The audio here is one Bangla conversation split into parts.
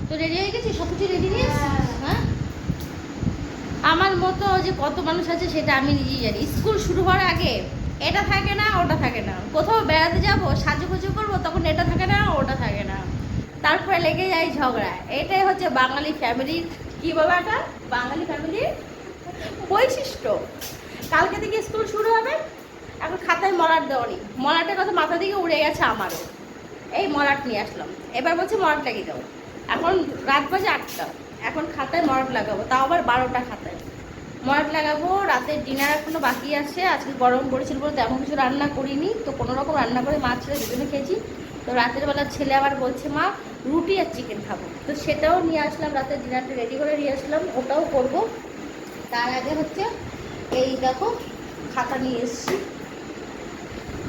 তো রেডি হয়ে গেছি, সব কিছু রেডি নিয়ে এসেছিস? হ্যাঁ, আমার মতো যে কত মানুষ আছে সেটা আমি নিজেই জানি। স্কুল শুরু হওয়ার আগে এটা থাকে না, ওটা থাকে না, কোথাও বেড়াতে যাবো সাজুগুজু করবো, তখন এটা থাকে না, ওটা থাকে না, তারপরে লেগে যায় ঝগড়া। এটাই হচ্ছে বাঙালি ফ্যামিলির, কি বাবা, এটা বাঙালি ফ্যামিলির বৈশিষ্ট্য। কালকে থেকে স্কুল শুরু হবে, এখন খাতায় মলাট দেওয়ানি, মলাটের কথা মাথা দিকে উড়ে গেছে আমারও। এই মলাট নিয়ে আসলাম, এবার বলছে মলাট লাগিয়ে দাও। এখন রাত বাজে 8টা, এখন খাতায় মলাট লাগাবো, তাও আবার 12টা খাতায় মলাট লাগাবো। রাতের ডিনার এখনো বাকি আছে, আজকে গরম পড়েছিল বলে তেমন কিছু রান্না করিনি, তো কোনো রকম রান্না করে মাছ ছেড়ে দুজনে খেয়েছি। তো রাতের বেলা ছেলে আবার বলছে মা রুটি আর চিকেন খাবো, তো সেটাও নিয়ে আসলাম, রাতের ডিনারটা রেডি করে নিয়ে আসলাম, ওটাও করবো। তার আগে হচ্ছে এই দেখো খাতা নিয়ে এসেছি,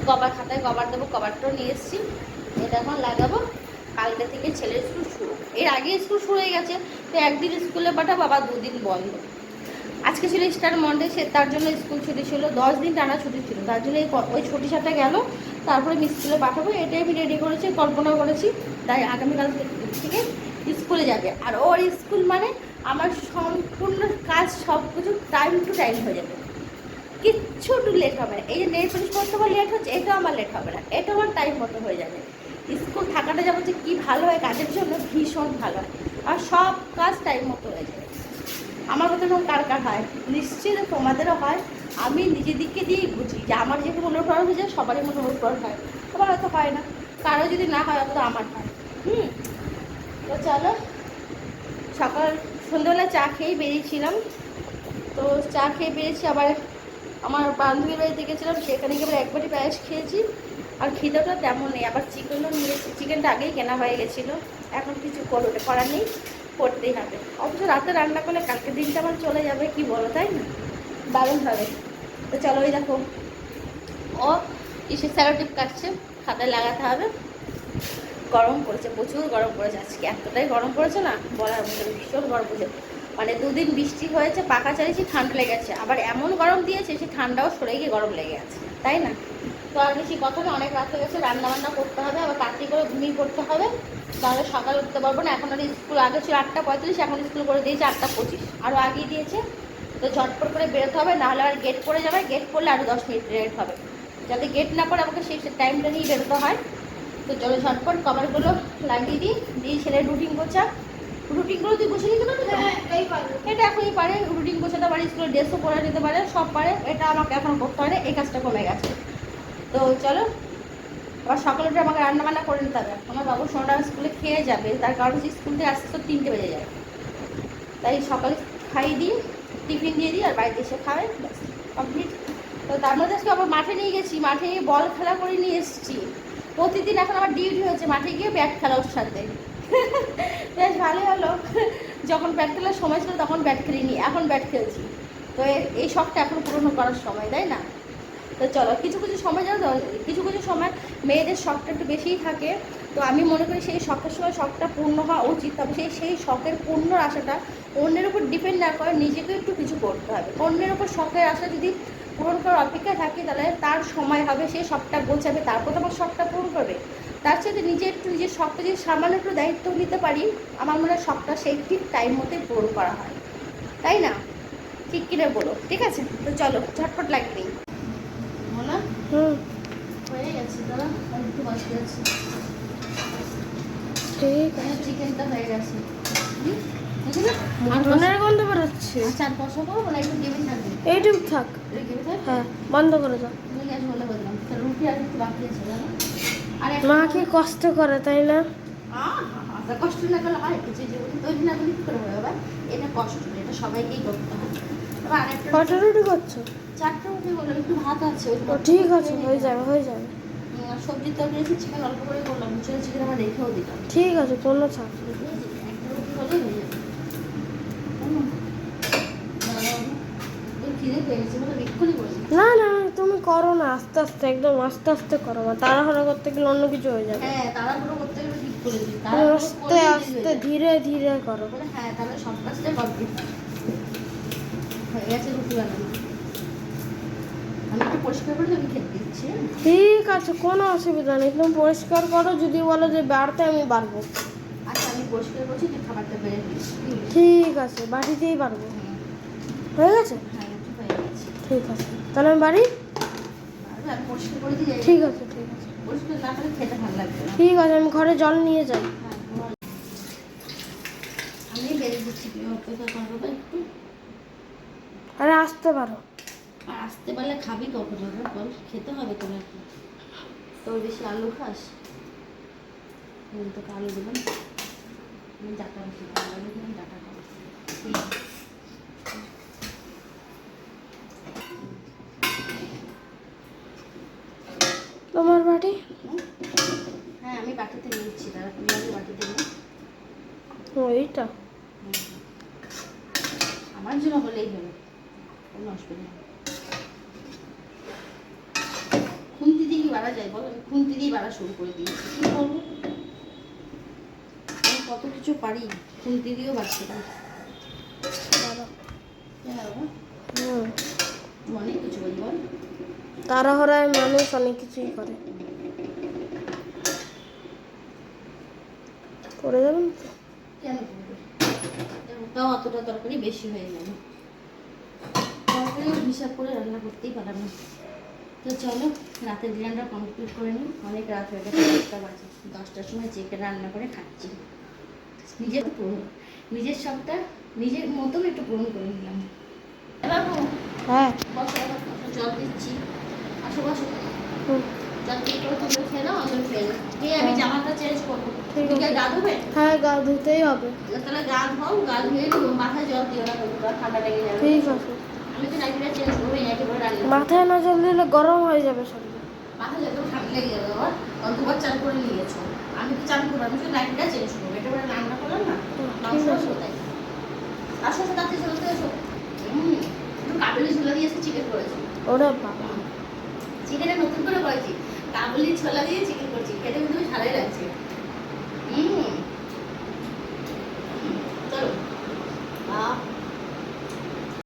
কভার, খাতায় কভার দেবো, কভারটাও নিয়ে এসেছি, এটা এখন লাগাবো। কালকে থেকে ছেলের স্কুল শুরু, এর আগে স্কুল শুরু হয়ে গেছে, তো একদিন স্কুলে পাঠাবো, আবার 2 দিন বন্ধ। আজকে ছিল স্টার মন্ডে, সে তার জন্য স্কুল ছুটি ছিল, 10 দিন টানা ছুটি ছিল, তার জন্য ওই ছুটি সাথে গেল, তারপরে আমি স্কুলে পাঠাবো, এটাই আমি রেডি করেছি, কল্পনা করেছি। তাই আগামীকাল থেকে স্কুলে যাবে, আর ওর স্কুল মানে আমার সম্পূর্ণ কাজ সব কিছু টাইম টু টাইম হয়ে যাবে, কিচ্ছু একটু লেট হবে না। এই যে নেল পলিশ করতে আমার লেট হচ্ছে, এটাও আমার লেট হবে না, এটা আমার টাইম মতো হয়ে যাবে। স্কুল থাকাটা যেমন যে কী ভালো হয় কাজের জন্য, ভীষণ ভালো হয়, আর সব কাজ টাইম মতো হয়ে যাবে। আমার কথা যখন কার কার হয়, নিশ্চিত তোমাদেরও হয়। আমি নিজের দিককে দিয়েই বুঝি যে আমার যেহেতু অনুপ্রণ হয়ে যায়, সবারই মনে অনুপ্রণ হয়, তোমার হয়তো হয় না, কারো যদি না হয় অত আমার হয়। তো চলো, সকাল সন্ধ্যাবেলা চা খেয়েই বেরিয়েছিলাম, তো চা খেয়ে বেরিয়েছি, আবার আমার বান্ধবীর বাড়িতে গেছিলাম, সেখানে গিয়ে আবার একবারই পায়েস খেয়েছি, আর খিদেটা তেমন নেই। আবার চিকেনও নিয়েছি, চিকেনটা আগেই কেনা হয়ে গেছিলো, এখন কিছু করার নেই, করতেই হবে। অথচ রাতে রান্না করলে কালকে দিনটা আমার চলে যাবে, কি বলো, তাই না? দারুণভাবে। তো চলো, ওই দেখো ও ইসে স্যালোটিপ কাটছে, খাতায় লাগাতে হবে। গরম পড়েছে, প্রচুর গরম পড়েছে আজকে, এতটাই গরম পড়েছে না বলার মতো, ভীষণ গরম পড়েছে। মানে 2 দিন বৃষ্টি হয়েছে, পাখা চালিয়েছি, ঠান্ডা লেগেছে, আবার এমন গরম দিয়েছে সে ঠান্ডাও সরে গিয়ে গরম লেগে আছে, তাই না? তো আর বেশি কথা না, অনেক রাত হয়ে গেছে, রান্না বান্না করতে হবে, আবার তাড়াতাড়ি করে ঘুমিয়ে পড়তে হবে, তাহলে সকালে উঠতে পারবো না। এখন আর স্কুল আগে ছিল 8:35, এখন স্কুল করে দিয়েছে 8:25, আরও আগিয়ে দিয়েছে, তো ঝটপট করে বেরোতে হবে, নাহলে আর গেট পড়ে যাবে, গেট পড়লে আরও 10 মিনিট লেট হবে, যাতে গেট না পড়ে আমাকে সেই টাইমটা নিয়ে বেরোতে হয়। তো চলো ঝটপট কভারগুলো লাগিয়ে দিই ছেলের রুটিন গোছা। রুটিনগুলো তুই গুছিয়ে নিতে পারবি? এটা এখনই পারে, রুটিন গোছাতে পারে, স্কুলের ড্রেসও পরে নিতে পারে, সব পারে, এটা আমাকে এখন করতে হয় না, এই কাজটা কমে গেছে। তো চলো, আবার সকালে উঠে আমাকে রান্নাবান্না করে নিতে হবে, আমার বাবু সোনাটা স্কুলে খেয়ে যাবে, তার কারণ হচ্ছে স্কুল থেকে আসতে তো 3টে বেজে যায়, তাই সকালে খাইয়ে দিই, টিফিন দিয়ে দিই, আর বাড়িতে এসে খাবে, ব্যাস কমপ্লিট। তো তার মধ্যে আজকে আবার মাঠে নিয়ে গেছি, মাঠে গিয়ে বল খেলা করে নিয়ে এসেছি। প্রতিদিন এখন আমার ডিউটি হয়েছে মাঠে গিয়ে ব্যাট খেলা ওর সাথে। বেশ ভালোই হলো, যখন ব্যাট খেলার সময় ছিল তখন ব্যাট খেলিনি, এখন ব্যাট খেলছি, তো এই শখটা এখন পূরণ করার সময়, তাই না? তো চলো, কিছু কিছু সময় জানো তো, কিছু কিছু সময় মেয়েদের শখটা একটু বেশিই থাকে, তো আমি মনে করি সেই শখের সময় শখটা পূর্ণ হওয়া উচিত, তবে সেই শখের পূর্ণ আশাটা অন্যের উপর ডিপেন্ড না করে নিজেকে একটু কিছু করতে হবে। অন্যের উপর শখের আশা যদি পূরণ করার অপেক্ষায় থাকি, তাহলে তার সময় হবে, সে শখটা গোছাবে, তারপর তোমার শখটা পূরণ করবে। তার সাথে নিজের শখটা যদি সামান্য একটু দায়িত্ব নিতে পারি, আমার মনে হয় শখটা সেই ঠিক টাইম মতোই পূরণ করা হয়, তাই না? ঠিক কিনে বলো, ঠিক আছে? তো চলো ঝটপট লাগিয়ে নিই, না হয়ে গেছে, দাদা একটু বসে গেছে, ঠিক আছে, চিকেনটা হয়ে গেছে, মটনের গন্ধ বেরোচ্ছে। আচ্ছা আর বসাবো না, একটু গ্রেভি থাকবে, এইটুকু থাক, হ্যাঁ বন্ধ করে দাও। গ্যাস বলে বললাম, রুটি আর একটু বাকি আছে জানো, আর মা কি কষ্ট করে, তাই না? কষ্ট না করলে হয় কিছু, যে তৈরি না করলে কী করে হবে বাবা, এটা কষ্ট, এটা সবাইকেই করতে হয়। এবার আরেকটা কটা রুটি করছো? 4টা রুটি বললাম, একটু ভাত আছে, ও ঠিক আছে, হয়ে যাবে হয়ে যাবে। সবজির তরকারি আছে, চিকেন অল্প করে করলাম, মুচুরে চিকেন আমার রেখেও দিলাম, ঠিক আছে, কোনো চাপ। একটা রুটি হলেই হয়ে যাবে। খিদে পেয়ে গেছে, মানে এক্ষুনি বলি না না, তুমি করো না, আস্তে আস্তে, একদম আস্তে আস্তে করো, না তাড়াহুড়ো করতে গেলে অন্য কিছু হয়ে যাবে। হ্যাঁ, তাড়াহুড়ো করতে গেলে ঠিক করে দিই, আস্তে আস্তে ধীরে ধীরে করো। হ্যাঁ, তাহলে সব কাজটাই কমপ্লিট হয়ে গেছে। রুটি বানানো আমি একটু পরিষ্কার করে আমি খেতে দিচ্ছি। ঠিক আছে, কোনো অসুবিধা নেই, তুমি পরিষ্কার করো, যদি বলো যে বাড়তে আমি বাড়বো। আচ্ছা আমি পরিষ্কার করছি, তুই খাবারটা বেড়ে দিস। ঠিক আছে, বাড়িতেই পারবো। হয়ে গেছে? হ্যাঁ, রুটি হয়ে গেছে। ঠিক আছে, তাহলে আমি বাড়ি। আর আমি পরিষ্কার করে দিয়ে যাই। ঠিক আছে, ঠিক আছে, পরিষ্কার না করে খেতে ভালো লাগবে না। ঠিক আছে, আমি ঘরে জল নিয়ে যাই। হ্যাঁ, আমি বেড়ে দিচ্ছি, তুই অপেক্ষা করবো একটু। আরে আসতে পারো। আর আসতে পারলে খাবি কখন হবে বল? খেতে হবে তো নাকি? তোর বেশি আলু খাস? আমি তোকে আলু দেবেন, আমি ডাটা বেশি ভালো লাগে, আমি ডাটা খাবো। তোমার বাড়ি? হ্যাঁ, আমি বাটিতে নিচ্ছি, তারা তুমি আগে বাটিতে নিই। ওইটা। আমার জন্য হলেই হলো, কোনো অসুবিধা নেই। খুন্তি দিয়ে কি বাড়া যায় বল? আমি খুন্তি দিয়ে বাড়া শুরু করে দিয়েছি, কি করবো? আমি কত কিছু পারি, খুন্তি দিয়েও বাড়তে পারি। হ্যাঁ বাবা, হুম, অনেক কিছু বলি বল। তাড়াহুড়ায় মানুষ অনেক কিছুই করে। করে যাবেন তো? কেন করবে? তাও অতটা তরকারি বেশি হয়ে গেল, তরকারি হিসাব করে রান্না করতেই পারলাম না। তো চলো রাতের ডিনারটা কমপ্লিট করে নিই, অনেক রাত হয়ে গেছে, 10টা বাজে। 10টার সময় চিকেন রান্না করে খাচ্ছি। নিজের পূরণ, নিজের সবটা নিজের মতন একটু পূরণ করে নিলাম। বাবু হ্যাঁ। বসো, জল দিচ্ছি, আসো বসো। হুম, জল দিয়ে করে তোমরা খেয়ে নাও, আমি খেয়ে নিই। দিয়ে আমি জামাটা চেঞ্জ করবো। ঠিক ঠিক আছে। আছে, গা ধুবে? হ্যাঁ, গা ধুতেই হবে। তাহলে গা ধোও, গা ধুয়ে মাথায় জল দিও না, ঠান্ডা লেগে যাবে। ঠিক আছে। আমি তো নাইটিটা চেঞ্জ করবো, এই একেবারে রান্না করবো। মাথায় না জল দিলে গরম হয়ে যাবে শরীর। মাথায় যত ঠান্ডা লেগে যাবে আবার, আর দুবার চান করে নিয়েছো। আমি তো চান করবো, আমি শুধু নাইটিটা চেঞ্জ করবো, একেবারে রান্না করলাম না। মাংস ঠিক আছে। কোথায়? আসো আসো, তাতে চলতে এসো। একটু কাবুলি ছোলা দিয়েছে, চিকেন করেছি। ওরে বাবা। চিকেনটা নতুন করে করেছি, কাবুলি ছোলা দিয়ে চিকেন করছি, খেতে কিন্তু বেশ ভালোই লাগছে।